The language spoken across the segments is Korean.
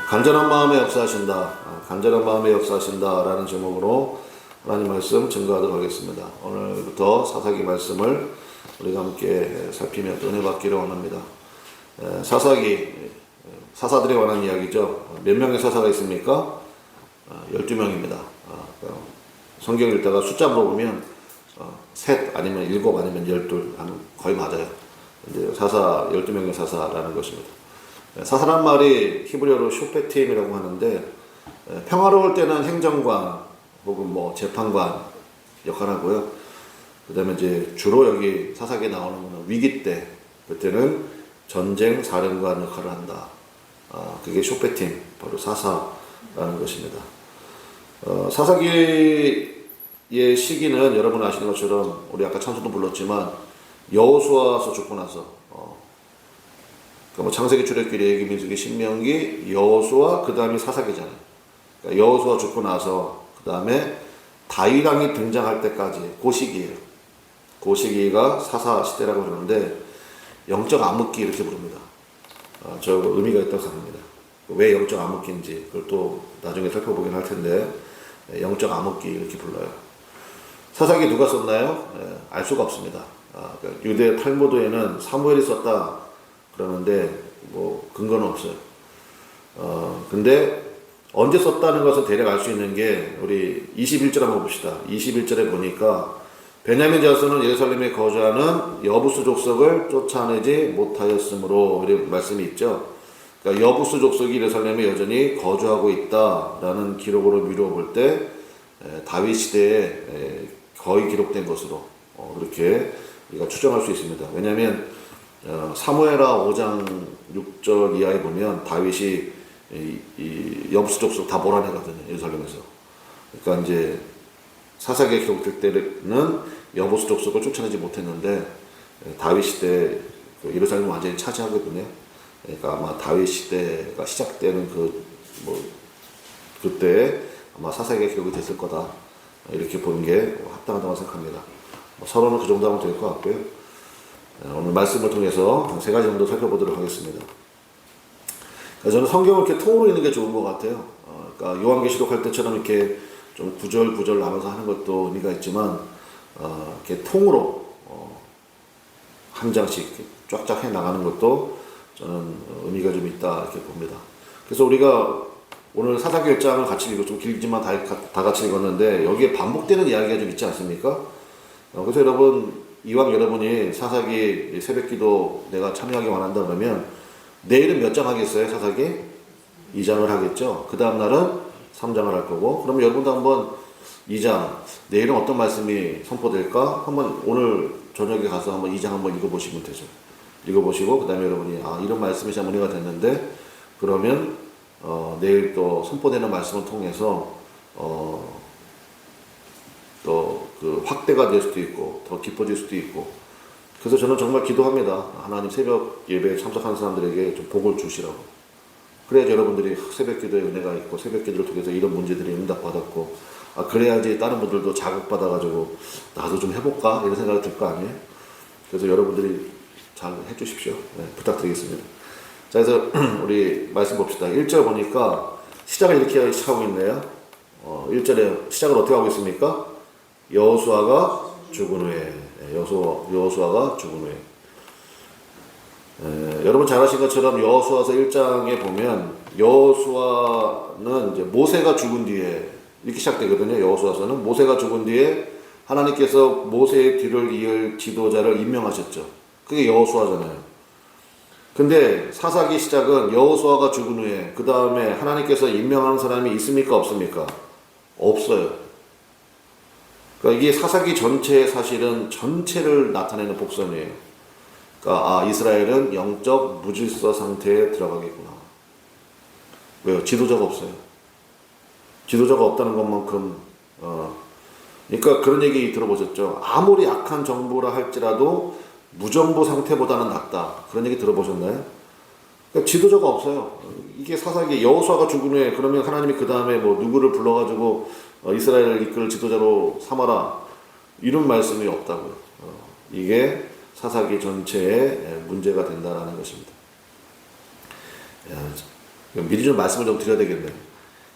간절한 마음에 역사하신다. 간절한 마음에 역사하신다라는 제목으로 하나님 말씀 증거하도록 하겠습니다. 오늘부터 사사기 말씀을 우리가 함께 살피며 은혜 받기를 원합니다. 사사기, 사사들에 관한 이야기죠. 몇 명의 사사가 있습니까? 12명입니다. 성경 읽다가 숫자 물어보면 셋 아니면 일곱 아니면 12 거의 맞아요. 이제 사사 12명의 사사라는 것입니다. 사사란 말이 히브리어로 쇼페팀이라고 하는데 평화로울 때는 행정관 혹은 뭐 재판관 역할하고요. 그다음에 이제 주로 여기 사사기에 나오는 거는 위기 때 그때는 전쟁 사령관 역할을 한다. 그게 쇼페팀 바로 사사라는 것입니다. 사사기의 시기는 여러분 아시는 것처럼 우리 아까 찬송도 불렀지만 여호수아서 죽고 나서 뭐 창세기, 출애굽기, 레위기, 민수기, 신명기, 여호수아 그 다음이 사사기잖아요. 그러니까 여호수아 죽고 나서 그 다음에 다윗 왕이 등장할 때까지 그 시기예요. 그 시기가 사사 시대라고 그러는데 영적 암흑기 이렇게 부릅니다. 저 의미가 있다고 생각합니다. 왜 영적 암흑기인지 그걸 또 나중에 살펴보긴 할 텐데 영적 암흑기 이렇게 불러요. 사사기 누가 썼나요? 알 수가 없습니다. 그러니까 유대 탈무드에는 사무엘이 썼다 그러는데 뭐 근거는 없어요. 근데 언제 썼다는 것은 대략 알 수 있는 게 우리 21절 한번 봅시다. 21절에 보니까 베냐민 자손은 예루살렘에 거주하는 여부수 족속을 쫓아내지 못하였으므로 이런 말씀이 있죠. 그러니까 여부수 족속이 예루살렘에 여전히 거주하고 있다라는 기록으로 미루어 볼 때 다윗 시대에 거의 기록된 것으로 그렇게 우리가 추정할 수 있습니다. 왜냐하면 사무엘하 5장 6절 이하에 보면 다윗이 이 여부수 족속 다 몰아내거든요. 예루살렘에서. 그러니까 이제 사사기에 기록될 때는 여부수 족속을 쫓아내지 못했는데 다윗 시대 예루살렘을 완전히 차지하거든요. 그러니까 아마 다윗 시대가 시작되는 그때 아마 사사기에 기록이 됐을 거다. 이렇게 보는 게 합당하다고 생각합니다. 서론은 그 정도 하면 될 것 같고요. 오늘 말씀을 통해서 한 세 가지 정도 살펴보도록 하겠습니다. 저는 성경을 이렇게 통으로 읽는 게 좋은 것 같아요. 그러니까 요한계시록 할 때처럼 이렇게 좀 구절 나눠서 하는 것도 의미가 있지만, 이렇게 통으로 한 장씩 이렇게 쫙쫙 해 나가는 것도 저는 의미가 좀 있다 이렇게 봅니다. 그래서 우리가 오늘 사사기 1장을 같이 읽고 좀 길지만 다 같이 읽었는데 여기에 반복되는 이야기가 좀 있지 않습니까? 그래서 이왕 여러분이 사사기 새벽기도 내가 참여하기 원한다 그러면 내일은 몇 장 하겠어요? 사사기 2장을 하겠죠. 그 다음 날은 3장을 할 거고 그러면 여러분도 한번 2장 내일은 어떤 말씀이 선포될까? 한번 오늘 저녁에 가서 한번 2장 한번 읽어보시면 되죠. 읽어보시고 그 다음에 여러분이 이런 말씀이 참 은혜가 됐는데 그러면 내일 또 선포되는 말씀을 통해서 또 그 확대가 될 수도 있고 더 깊어질 수도 있고 그래서 저는 정말 기도합니다. 하나님 새벽 예배에 참석하는 사람들에게 좀 복을 주시라고. 그래야지 여러분들이 새벽 기도에 은혜가 있고 새벽 기도를 통해서 이런 문제들이 응답받았고 그래야지 다른 분들도 자극받아가지고 나도 좀 해볼까 이런 생각이 들 거 아니에요. 그래서 여러분들이 잘 해주십시오. 네, 부탁드리겠습니다. 자, 그래서 우리 말씀 봅시다. 1절 보니까 시작을 이렇게 하고 있네요. 1절에 시작을 어떻게 하고 있습니까? 여호수아가 죽은 후에. 여호수아가 죽은 후에. 여러분 잘 아신 것처럼 여호수아서 1장에 보면 여호수아는 이제 모세가 죽은 뒤에 이렇게 시작되거든요. 여호수아서는 모세가 죽은 뒤에 하나님께서 모세의 뒤를 이을 지도자를 임명하셨죠. 그게 여호수아잖아요. 근데 사사기 시작은 여호수아가 죽은 후에 그 다음에 하나님께서 임명하는 사람이 있습니까? 없습니까? 없어요. 그러니까 이게 사사기 전체의 사실은 전체를 나타내는 복선이에요. 그러니까 이스라엘은 영적 무질서 상태에 들어가겠구나. 왜요? 지도자가 없어요. 지도자가 없다는 것만큼 그러니까 그런 얘기 들어보셨죠? 아무리 악한 정부라 할지라도 무정부 상태보다는 낫다. 그런 얘기 들어보셨나요? 그러니까 지도자가 없어요. 이게 사사기 여호수아가 죽은 후에 그러면 하나님이 그 다음에 뭐 누구를 불러가지고 이스라엘을 이끌 지도자로 삼아라 이런 말씀이 없다고요. 이게 사사기 전체의 문제가 된다라는 것입니다. 미리 좀 말씀을 좀 드려야 되겠네요.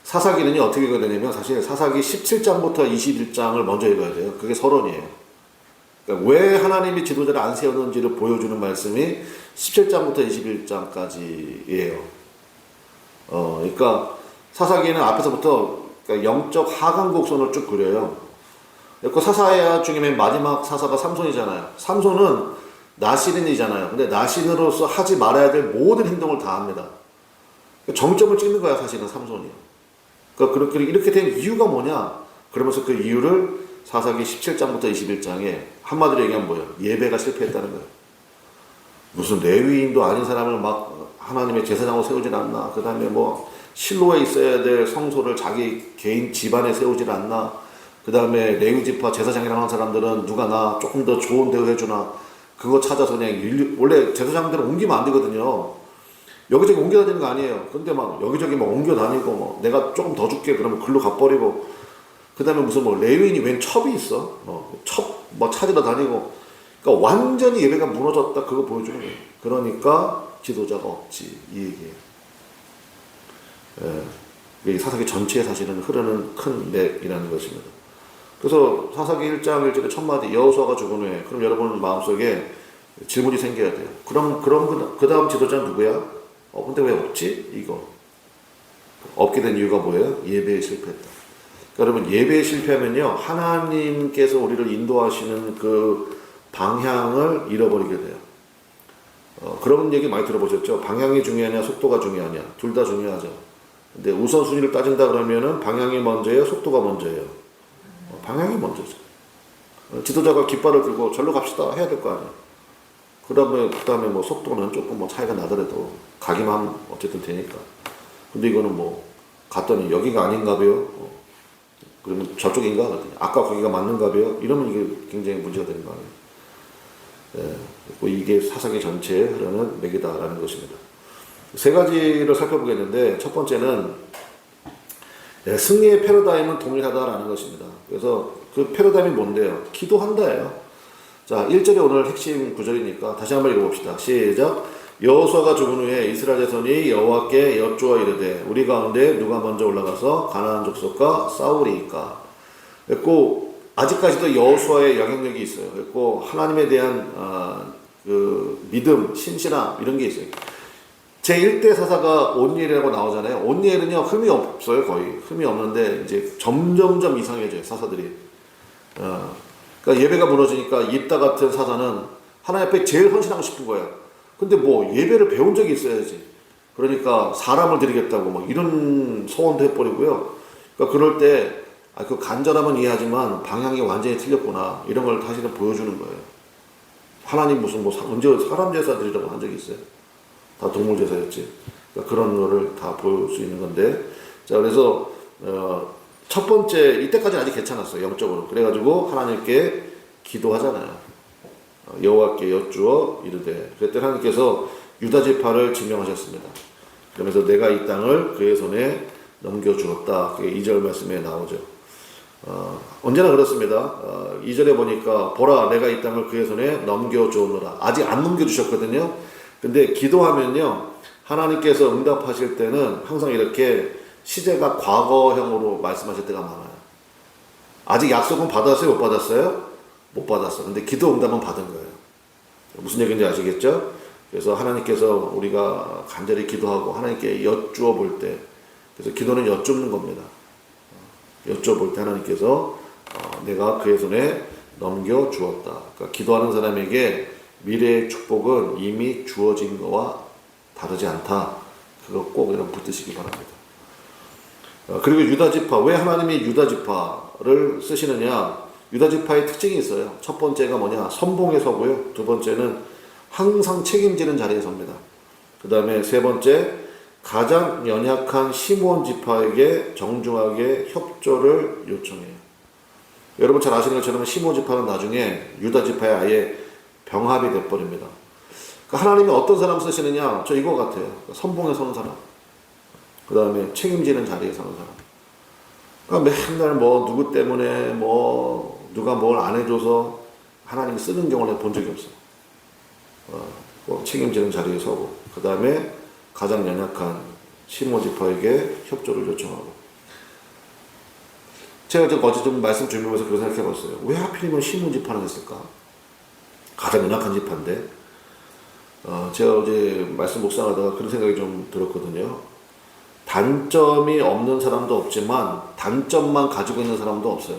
사사기는요, 어떻게 읽어야 되냐면, 사실 사사기 17장부터 21장을 먼저 읽어야 돼요. 그게 서론이에요. 그러니까 왜 하나님이 지도자를 안 세웠는지를 보여주는 말씀이 17장부터 21장까지예요. 그러니까 사사기는 앞에서부터 그러니까 영적 하강 곡선을 쭉 그려요. 그 사사 중에 맨 마지막 사사가 삼손이잖아요. 삼손은 나시린이잖아요. 근데 나시린으로서 하지 말아야 될 모든 행동을 다 합니다. 정점을 찍는 거야, 사실은 삼손이. 그러니까 이렇게 된 이유가 뭐냐? 그러면서 그 이유를 사사기 17장부터 21장에 한마디로 얘기하면 뭐예요? 예배가 실패했다는 거예요. 무슨 레위인도 아닌 사람을 막 하나님의 제사장으로 세우질 않나? 그 다음에 뭐 실로에 있어야 될 성소를 자기 개인 집안에 세우질 않나? 그 다음에 레위 지파 제사장이라고 하는 사람들은 누가 나 조금 더 좋은 대우 해주나? 그거 찾아서 그냥 원래 제사장들은 옮기면 안 되거든요. 여기저기 옮겨 다니는 거 아니에요. 근데 막 여기저기 막 옮겨 다니고 뭐 내가 조금 더 줄게 그러면 글로 가버리고 그 다음에 무슨 뭐 레위인이 웬 첩이 있어? 첩 뭐 찾으러 다니고 그러니까 완전히 예배가 무너졌다 그거 보여주는 거예요. 그러니까 지도자가 없지 이 얘기예요. 이 사사기 전체에 사실은 흐르는 큰 맥이라는 것입니다. 그래서 사사기 1장 1절에 첫 마디 여호수아가 죽은 후에 그럼 여러분 마음속에 질문이 생겨야 돼요. 그럼 그 다음 지도자는 누구야? 근데 왜 없지? 이거 없게 된 이유가 뭐예요? 예배에 실패했다. 그러니까 여러분 예배에 실패하면요 하나님께서 우리를 인도하시는 그 방향을 잃어버리게 돼요. 그런 얘기 많이 들어보셨죠? 방향이 중요하냐 속도가 중요하냐 둘 다 중요하죠. 근데 우선순위를 따진다 그러면은 방향이 먼저예요 속도가 먼저예요? 방향이 먼저죠. 지도자가 깃발을 들고 절로 갑시다 해야 될 거 아니에요. 그 다음에 뭐 속도는 조금 뭐 차이가 나더라도 가기만 하면 어쨌든 되니까. 근데 이거는 뭐 갔더니 여기가 아닌가 봐요. 그러면 저쪽인가? 그랬더니 아까 거기가 맞는가 봐요. 이러면 이게 굉장히 문제가 되는 거 아니에요. 이게 사사기 전체에 흐르는 맥이다라는 것입니다. 세 가지를 살펴보겠는데 첫 번째는 승리의 패러다임은 동일하다라는 것입니다. 그래서 그 패러다임이 뭔데요? 기도한다예요. 자, 1절이 오늘 핵심 구절이니까 다시 한번 읽어봅시다. 시작. 여호수아가 죽은 후에 이스라엘 자손이 여호와께 여쭈어 이르되 우리 가운데 누가 먼저 올라가서 가나안 족속과 싸우리이까. 그리고 아직까지도 여호수아의 영향력이 있어요. 그리고 하나님에 대한 그 믿음, 신실함 이런 게 있어요. 제1대 사사가 온니엘이라고 나오잖아요. 온니엘은요 흠이 없어요. 거의 흠이 없는데 이제 점점점 이상해져요. 사사들이. 그러니까 예배가 무너지니까 입다 같은 사사는 하나님 앞에 제일 헌신하고 싶은 거예요. 근데 뭐 예배를 배운 적이 있어야지. 그러니까 사람을 드리겠다고 막 이런 소원도 해버리고요. 그러니까 그럴 때 그 간절함은 이해하지만 방향이 완전히 틀렸구나 이런 걸 다시는 보여주는 거예요. 하나님 무슨 뭐 언제 사람 제사 드리라고 한 적이 있어요? 다 동물 제사였지. 그러니까 그런 거를 다 보여줄 수 있는 건데. 자 그래서 첫 번째 이때까지는 아직 괜찮았어요. 영적으로. 그래가지고 하나님께 기도하잖아요. 여호와께 여쭈어 이르되 그때 하나님께서 유다 지파를 지명하셨습니다. 그러면서 내가 이 땅을 그의 손에 넘겨주었다. 그게 2절 말씀에 나오죠. 언제나 그렇습니다. 2절에 보니까 보라 내가 이 땅을 그의 손에 넘겨주었노라. 아직 안 넘겨주셨거든요. 근데 기도하면요 하나님께서 응답하실 때는 항상 이렇게 시제가 과거형으로 말씀하실 때가 많아요. 아직 약속은 받았어요? 못 받았어요? 못 받았어. 근데 기도 응답은 받은 거예요. 무슨 얘기인지 아시겠죠? 그래서 하나님께서 우리가 간절히 기도하고 하나님께 여쭈어 볼 때, 그래서 기도는 여쭙는 겁니다. 여쭈어 볼 때 하나님께서 내가 그의 손에 넘겨 주었다. 그러니까 기도하는 사람에게 미래의 축복은 이미 주어진 거와 다르지 않다. 그거 꼭 이런 붙드시기 바랍니다. 그리고 유다지파, 왜 하나님이 유다지파를 쓰시느냐? 유다지파의 특징이 있어요. 첫 번째가 뭐냐? 선봉에 서고요. 두 번째는 항상 책임지는 자리에 섭니다. 그 다음에 세 번째, 가장 연약한 시므온 지파에게 정중하게 협조를 요청해요. 여러분 잘 아시는 것처럼 시므온 지파는 나중에 유다 지파에 아예 병합이 돼버립니다. 그러니까 하나님이 어떤 사람 쓰시느냐? 저 이거 같아요. 선봉에 서는 사람. 그 다음에 책임지는 자리에 서는 사람. 그러니까 맨날 뭐 누구 때문에 뭐 누가 뭘 안 해줘서 하나님이 쓰는 경우를 본 적이 없어. 뭐 책임지는 자리에 서고 그 다음에 가장 연약한 시몬 지파에게 협조를 요청하고. 제가 어제 좀 말씀 준비하면서 그런 생각해 봤어요. 왜 하필이면 시몬 지파는 했을까? 가장 연약한 지파인데. 제가 어제 말씀 묵상하다가 그런 생각이 좀 들었거든요. 단점이 없는 사람도 없지만 단점만 가지고 있는 사람도 없어요.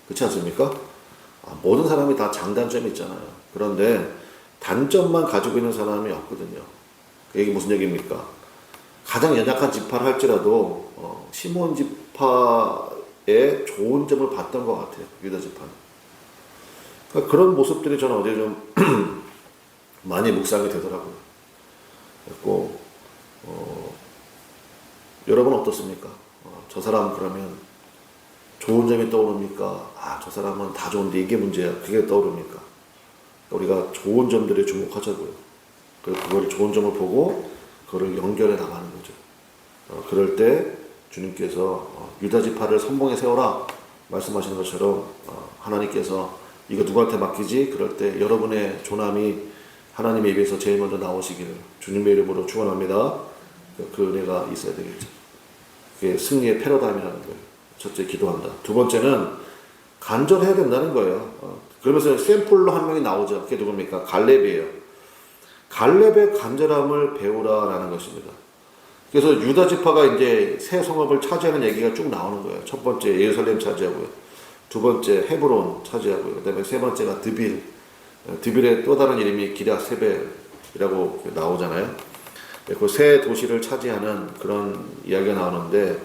그렇지 않습니까? 모든 사람이 다 장단점이 있잖아요. 그런데 단점만 가지고 있는 사람이 없거든요. 이게 무슨 얘기입니까? 가장 연약한 지파를 할지라도 시몬 지파의 좋은 점을 봤던 것 같아요. 유다 지파는. 그러니까 그런 모습들이 저는 어제 좀 많이 묵상이 되더라고요. 그리고 여러분 어떻습니까? 저 사람 그러면 좋은 점이 떠오릅니까? 저 사람은 다 좋은데 이게 문제야. 그게 떠오릅니까? 우리가 좋은 점들에 주목하자고요. 그걸 좋은 점을 보고 그걸 연결해 나가는 거죠. 그럴 때 주님께서 유다 지파를 선봉에 세워라 말씀하시는 것처럼 하나님께서 이거 누구한테 맡기지? 그럴 때 여러분의 조남이 하나님의 입에서 제일 먼저 나오시기를 주님의 이름으로 축원합니다. 그 은혜가 있어야 되겠죠. 그게 승리의 패러다임이라는 거예요. 첫째, 기도한다. 두 번째는 간절해야 된다는 거예요. 그러면서 샘플로 한 명이 나오죠. 그게 누굽니까? 갈렙이에요. 갈렙의 간절함을 배우라라는 것입니다. 그래서 유다 지파가 이제 새 성읍을 차지하는 얘기가 쭉 나오는 거예요. 첫 번째 예루살렘 차지하고요. 두 번째 헤브론 차지하고요. 그다음에 세 번째가 드빌. 드빌의 또 다른 이름이 기럇 세벨이라고 나오잖아요. 그 세 도시를 차지하는 그런 이야기가 나오는데,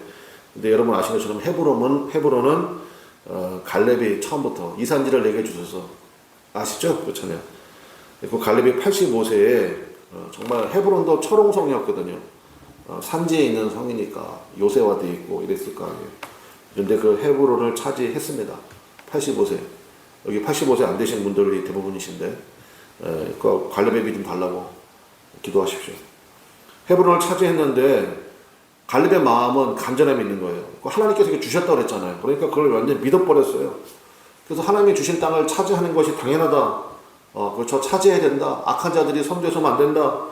근데 여러분 아시는 것처럼 헤브론은 갈렙이 처음부터 이 산지를 내게 주셔서 아시죠? 그렇잖아요. 그 갈렙이 85세에 정말 헤브론도 철옹성이었거든요. 산지에 있는 성이니까 요새화되어 있고 이랬을 거 아니에요. 그런데 그 헤브론을 차지했습니다. 85세. 여기 85세 안 되신 분들이 대부분이신데 그 갈렙의 믿음 달라고 기도하십시오. 헤브론을 차지했는데 갈렙의 마음은 간절함이 있는 거예요. 하나님께서 이렇게 주셨다고 그랬잖아요. 그러니까 그걸 완전히 믿어버렸어요. 그래서 하나님이 주신 땅을 차지하는 것이 당연하다. 그렇죠. 차지해야 된다. 악한 자들이 선두에서면 안 된다.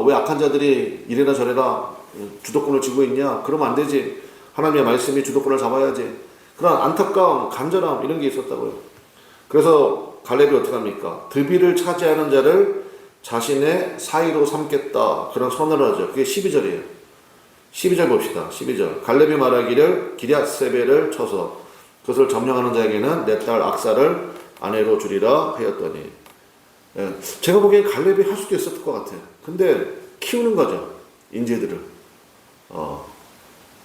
왜 악한 자들이 이래라 저래라 주도권을 쥐고 있냐? 그러면 안 되지. 하나님의 말씀이 주도권을 잡아야지. 그런 안타까움, 간절함 이런 게 있었다고요. 그래서 갈렙이 어떻게 합니까? 드빌을 차지하는 자를 자신의 사위로 삼겠다. 그런 선언을 하죠. 그게 12절이에요. 12절 봅시다. 12절. 갈렙이 말하기를 기럇 세벨을 쳐서 그것을 점령하는 자에게는 내 딸 악사를 아내로 주리라 하였더니. 제가 보기엔 갈렙이 할 수도 있었을 것 같아요. 근데 키우는 거죠. 인재들을.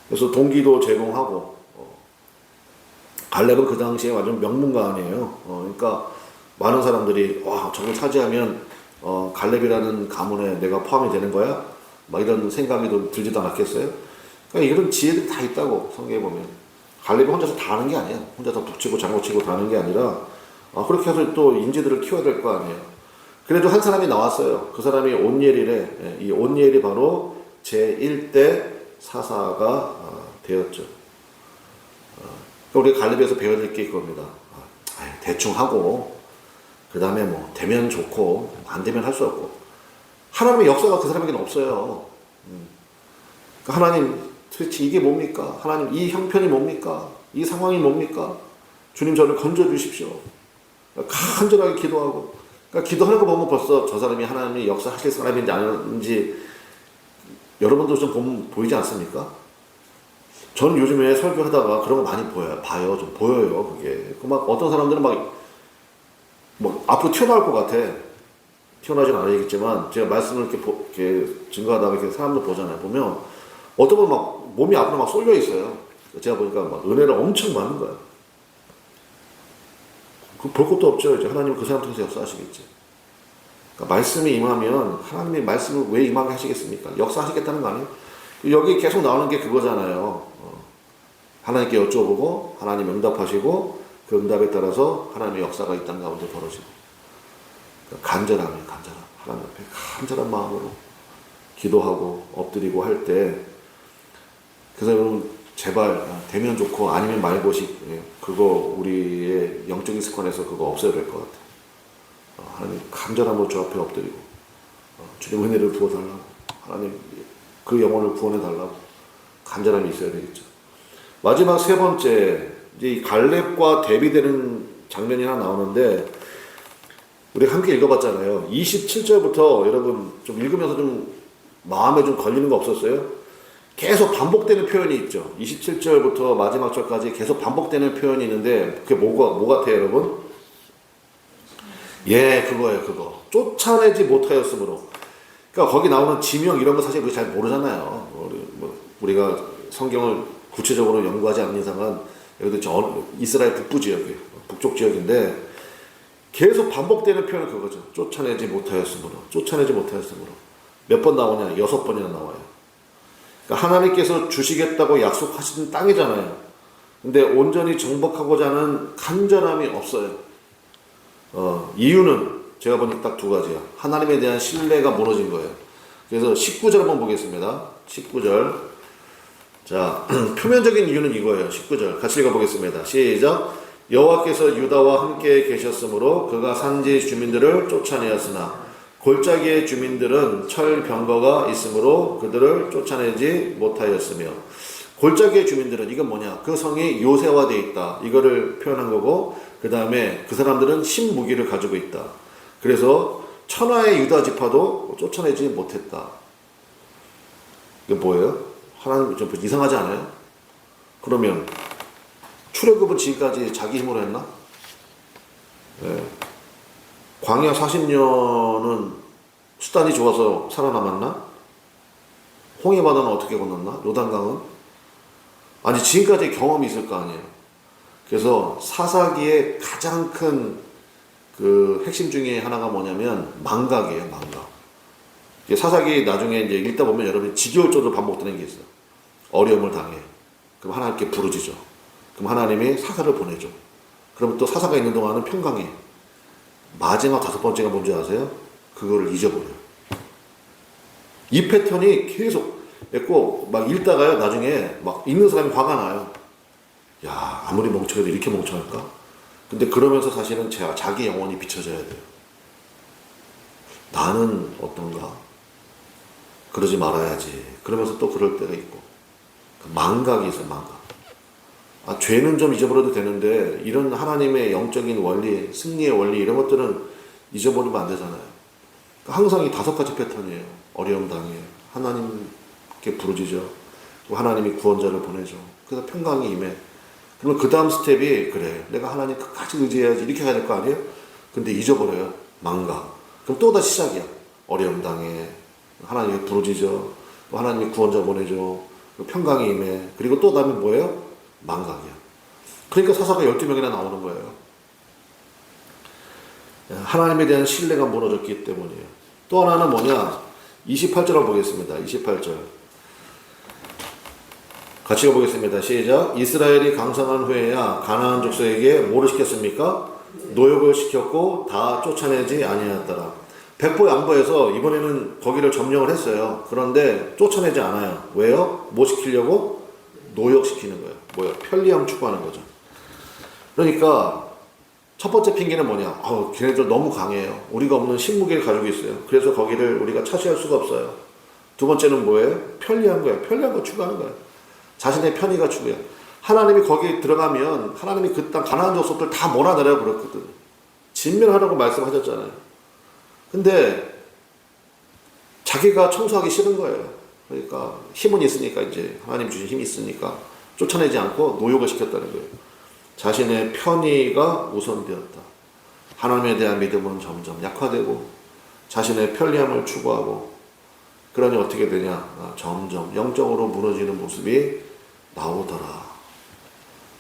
그래서 동기도 제공하고. 갈렙은 그 당시에 완전 명문가 아니에요. 그러니까 많은 사람들이 와 저걸 차지하면 갈렙이라는 가문에 내가 포함이 되는 거야? 막 이런 생각이 좀 들지도 않았겠어요? 그러니까 이런 지혜들이 다 있다고 성경에 보면. 갈렙이 혼자서 다 하는 게 아니에요. 혼자서 북치고 장구치고 다 하는 게 아니라 그렇게 해서 또 인재들을 키워야 될 거 아니에요. 그래도 한 사람이 나왔어요. 그 사람이 온니엘이래. 이 온니엘이 바로 제1대 사사가 되었죠. 우리 갈렙에서 배워야 될 게 이겁니다. 대충 하고 그 다음에 뭐 되면 좋고 안 되면 할 수 없고. 하나님의 역사가 그 사람에게는 없어요. 그러니까 하나님 도대체 이게 뭡니까? 하나님 이 형편이 뭡니까? 이 상황이 뭡니까? 주님 저를 건져주십시오. 간절하게 기도하고. 그러니까 기도하는 거 보면 벌써 저 사람이 하나님의 역사하실 사람인지 아닌지 여러분도 좀 보이지 않습니까? 저는 요즘에 설교하다가 그런 거 많이 봐요. 좀 보여요, 그게. 막 어떤 사람들은 막 앞으로 튀어나올 것 같아. 튀어나오진 않아야겠지만, 제가 말씀을 이렇게 증거하다가 이렇게 사람들 보잖아요. 보면, 어떤 분은 막 몸이 앞으로 막 쏠려 있어요. 제가 보니까 막 은혜를 엄청 받는 거야. 볼 것도 없죠. 이제 하나님은 그 사람 통해서 역사하시겠지. 그러니까 말씀이 임하면, 하나님의 말씀을 왜 임하게 하시겠습니까? 역사하시겠다는 거 아니에요? 여기 계속 나오는 게 그거잖아요. 하나님께 여쭤보고 하나님 응답하시고 그 응답에 따라서 하나님의 역사가 이 땅 가운데 벌어지고. 그러니까 간절함이에요. 간절함. 하나님 앞에 간절한 마음으로 기도하고 엎드리고 할 때, 그래서 여러분 제발 되면 좋고 아니면 말고식, 그거 우리의 영적인 습관에서 그거 없어야 될 것 같아요. 하나님 간절함으로 주 앞에 엎드리고 주님 은혜를 부어달라고. 하나님 그 영혼을 구원해 달라고 간절함이 있어야 되겠죠. 마지막 세 번째, 이제 이 갈렙과 대비되는 장면이 하나 나오는데, 우리 함께 읽어봤잖아요. 27절부터 여러분 좀 읽으면서 좀 마음에 좀 걸리는 거 없었어요? 계속 반복되는 표현이 있죠. 27절부터 마지막 절까지 계속 반복되는 표현이 있는데, 그게 뭐 같아요, 여러분? 예, 그거예요, 그거. 쫓아내지 못하였으므로. 그러니까 거기 나오는 지명 이런 거 사실 우리 잘 모르잖아요. 우리가 성경을 구체적으로 연구하지 않는 이상은 여기도 이스라엘 북부 지역이에요. 북쪽 지역인데 계속 반복되는 표현은 그거죠. 쫓아내지 못하였으므로. 쫓아내지 못하였으므로. 몇 번 나오냐? 6번이나 나와요. 그러니까 하나님께서 주시겠다고 약속하신 땅이잖아요. 근데 온전히 정복하고자 하는 간절함이 없어요. 이유는 제가 보니 딱 두 가지야. 하나님에 대한 신뢰가 무너진 거예요. 그래서 19절 한번 보겠습니다. 19절. 자, 표면적인 이유는 이거예요. 19절. 같이 읽어보겠습니다. 시작. 여호와께서 유다와 함께 계셨으므로 그가 산지 주민들을 쫓아내었으나 골짜기의 주민들은 철병거가 있으므로 그들을 쫓아내지 못하였으며. 골짜기의 주민들은 이건 뭐냐? 그 성이 요새화되어 있다. 이거를 표현한 거고, 그 다음에 그 사람들은 신무기를 가지고 있다. 그래서 천하의 유다 지파도 쫓아내지 못했다. 이게 뭐예요? 하나님 좀 이상하지 않아요? 그러면 출애굽은 지금까지 자기 힘으로 했나? 네. 광야 40년은 수단이 좋아서 살아남았나? 홍해바다는 어떻게 건넜나? 요단강은? 아니 지금까지 경험이 있을 거 아니에요. 그래서 사사기의 가장 큰 그 핵심 중에 하나가 뭐냐면 망각이에요, 망각. 사사기 나중에 이제 읽다 보면 여러분이 지겨울 정도로 반복되는 게 있어요. 어려움을 당해. 그럼 하나님께 부르짖어. 그럼 하나님이 사사를 보내줘. 그럼 또 사사가 있는 동안은 평강해. 마지막 5번째가 뭔지 아세요? 그거를 잊어버려요. 이 패턴이 계속 했고, 막 읽다가요, 나중에 막 읽는 사람이 화가 나요. 야, 아무리 멍청해도 이렇게 멍청할까? 근데 그러면서 사실은 자기 영혼이 비춰져야 돼요. 나는 어떤가? 그러지 말아야지. 그러면서 또 그럴 때가 있고. 망각이 있어요, 망각. 죄는 좀 잊어버려도 되는데, 이런 하나님의 영적인 원리, 승리의 원리, 이런 것들은 잊어버리면 안 되잖아요. 항상 이 5가지 패턴이에요. 어려움 당해. 하나님께 부르짖어. 하나님이 구원자를 보내줘. 그래서 평강이 임해. 그러면 그 다음 스텝이, 그래, 내가 하나님 끝까지 의지해야지. 이렇게 가야 될 거 아니에요? 근데 잊어버려요. 망각. 그럼 또 다시 시작이야. 어려움 당해. 하나님께 부르짖어. 하나님이 구원자 보내줘. 평강이 임해. 그리고 또 다음에 뭐예요? 망각이야. 그러니까 사사가 12명이나 나오는 거예요. 하나님에 대한 신뢰가 무너졌기 때문이에요. 또 하나는 뭐냐? 28절을 보겠습니다. 28절. 같이 읽어보겠습니다. 시작. 이스라엘이 강성한 후에야 가나안 족속에게 뭐를 시켰습니까? 노역을 시켰고 다 쫓아내지 아니하였더라. 백보양보해서 이번에는 거기를 점령을 했어요. 그런데 쫓아내지 않아요. 왜요? 뭐 시키려고? 노역시키는 거예요. 뭐야? 편리함 추구하는 거죠. 그러니까 첫 번째 핑계는 뭐냐? 걔네들 너무 강해요. 우리가 없는 신무기를 가지고 있어요. 그래서 거기를 우리가 차지할 수가 없어요. 두 번째는 뭐예요? 편리한 거예요. 편리한 거 추구하는 거예요. 자신의 편의가 추구해요. 하나님이 거기 들어가면 하나님이 그 땅 가나안 족속들 다 몰아내려고 그랬거든. 진멸하라고 말씀하셨잖아요. 근데 자기가 청소하기 싫은 거예요. 그러니까 힘은 있으니까, 이제 하나님 주신 힘이 있으니까 쫓아내지 않고 노역을 시켰다는 거예요. 자신의 편의가 우선되었다. 하나님에 대한 믿음은 점점 약화되고 자신의 편리함을 추구하고, 그러니 어떻게 되냐? 점점 영적으로 무너지는 모습이 나오더라.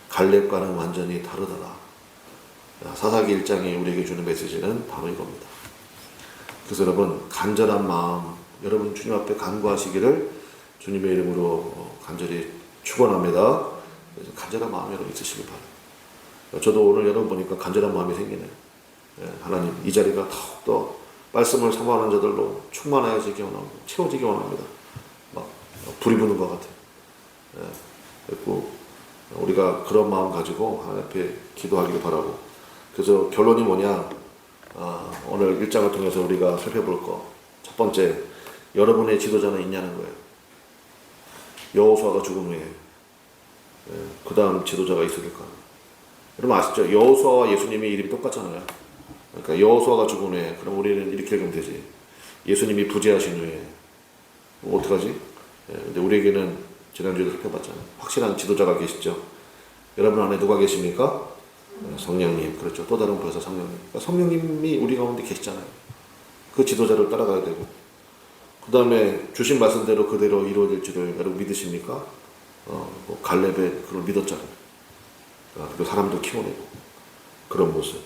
갈렙과는 완전히 다르더라. 사사기 1장이 우리에게 주는 메시지는 바로 이겁니다. 그래서 여러분, 간절한 마음, 여러분 주님 앞에 간구하시기를 주님의 이름으로 간절히 축원합니다. 간절한 마음이 여러분 있으시길 바라요. 저도 오늘 여러분 보니까 간절한 마음이 생기네요. 하나님, 이 자리가 더욱더 말씀을 사모하는 자들로 충만하여지기 원합니다. 채워지기 원합니다. 막 불이 부는 것 같아요. 그리고 우리가 그런 마음 가지고 하나님 앞에 기도하기를 바라고, 그래서 결론이 뭐냐? 오늘 1장을 통해서 우리가 살펴볼 거, 첫 번째, 여러분의 지도자는 있냐는 거예요. 여호수아가 죽은 후에 그 다음 지도자가 있을까? 여러분 아시죠? 여호수아와 예수님의 이름이 똑같잖아요. 그러니까 여호수아가 죽은 후에 그럼 우리는 이렇게 읽으면 되지. 예수님이 부재하신 후에 어떡하지? 근데 우리에게는 지난주에도 살펴봤잖아요. 확실한 지도자가 계시죠. 여러분 안에 누가 계십니까? 성령님. 그렇죠. 또 다른 부여사 성령님. 그러니까 성령님이 우리 가운데 계시잖아요. 그 지도자를 따라가야 되고 그 다음에 주신 말씀대로 그대로 이루어질 줄을 여러분 믿으십니까? 뭐 갈렙의 그걸 믿었잖아요. 그리고 사람도 키워내고 그런 모습.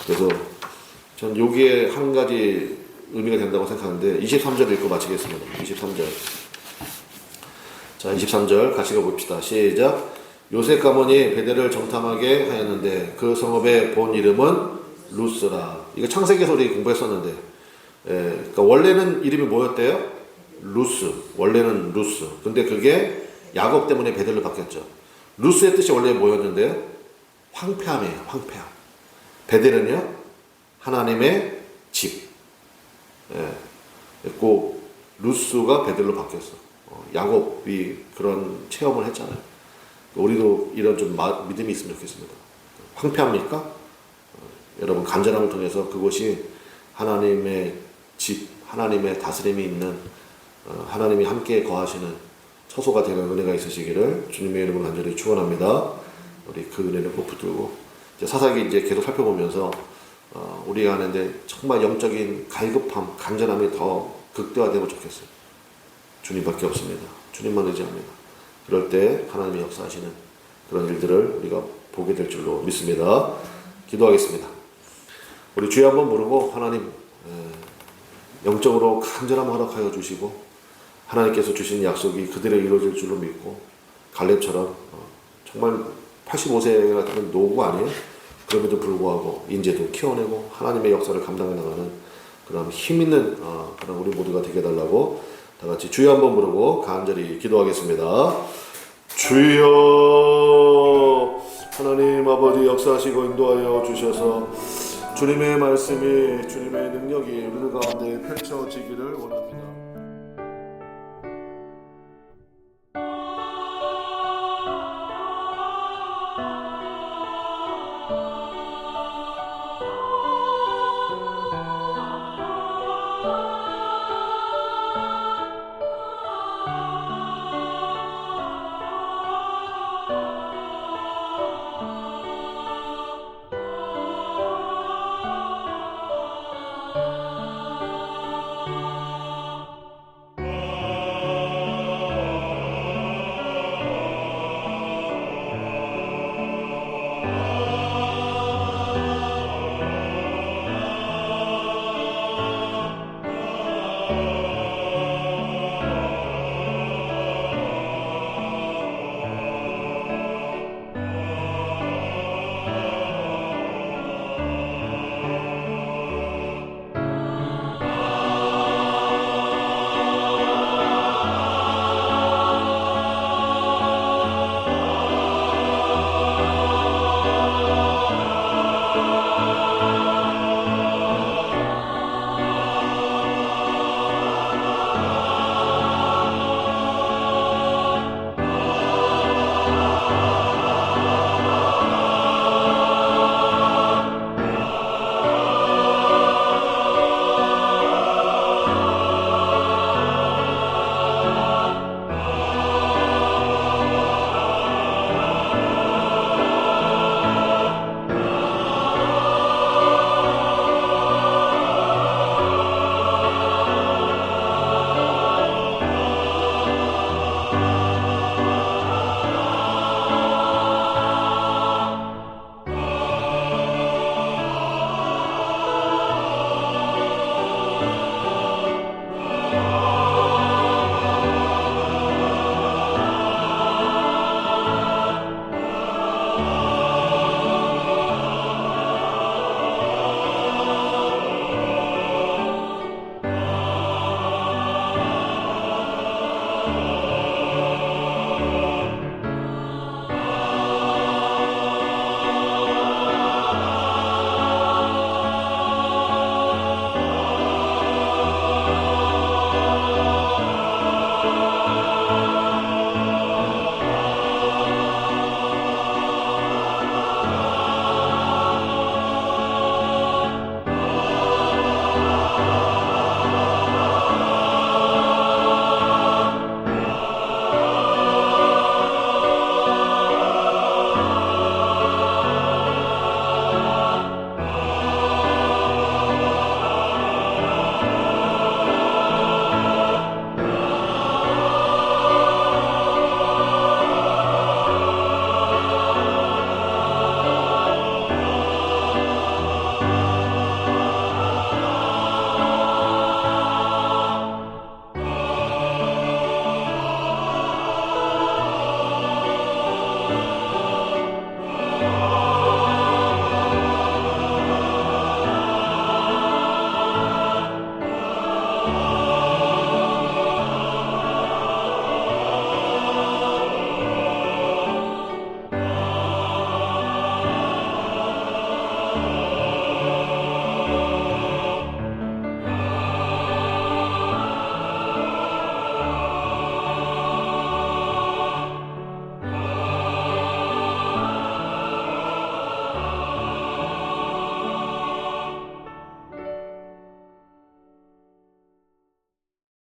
그래서 전 여기에 한 가지 의미가 된다고 생각하는데 23절 읽고 마치겠습니다. 23절. 자, 23절 같이 가봅시다. 시작. 요셉 가문이 베델을 정탐하게 하였는데 그 성읍의 본 이름은 루스라. 이거 창세기에서 우리 공부했었는데, 그러니까 원래는 이름이 뭐였대요? 루스. 원래는 루스. 근데 그게 야곱 때문에 베델로 바뀌었죠. 루스의 뜻이 원래 뭐였는데요? 황폐함이에요. 황폐함. 베델은요? 하나님의 집. 꼭 루스가 베델로 바뀌었어. 야곱이 그런 체험을 했잖아요. 우리도 이런 좀 믿음이 있으면 좋겠습니다. 황폐합니까? 여러분 간절함을 통해서 그곳이 하나님의 집, 하나님의 다스림이 있는 하나님이 함께 거하시는 처소가 되는 은혜가 있으시기를 주님의 이름으로 간절히 축원합니다. 우리 그 은혜를 꼭 붙들고 이제 사사기 이제 계속 살펴보면서 우리가 하는데 정말 영적인 갈급함, 간절함이 더 극대화되고 좋겠어요. 주님밖에 없습니다. 주님만 의지합니다. 그럴 때 하나님이 역사하시는 그런 일들을 우리가 보게 될 줄로 믿습니다. 기도하겠습니다. 우리 주여 한번 부르고 하나님 영적으로 간절함 허락하여 주시고 하나님께서 주신 약속이 그대로 이루어질 줄로 믿고 갈렙처럼 정말 85세가 되는 노고 아니에요? 그럼에도 불구하고 인재도 키워내고 하나님의 역사를 감당해 나가는 그런 힘있는 그런 우리 모두가 되게 해달라고 다 같이 주여 한번 부르고 간절히 기도하겠습니다. 주여 하나님 아버지 역사하시고 인도하여 주셔서 주님의 말씀이 주님의 능력이 우리 가운데 펼쳐지기를 원합니다.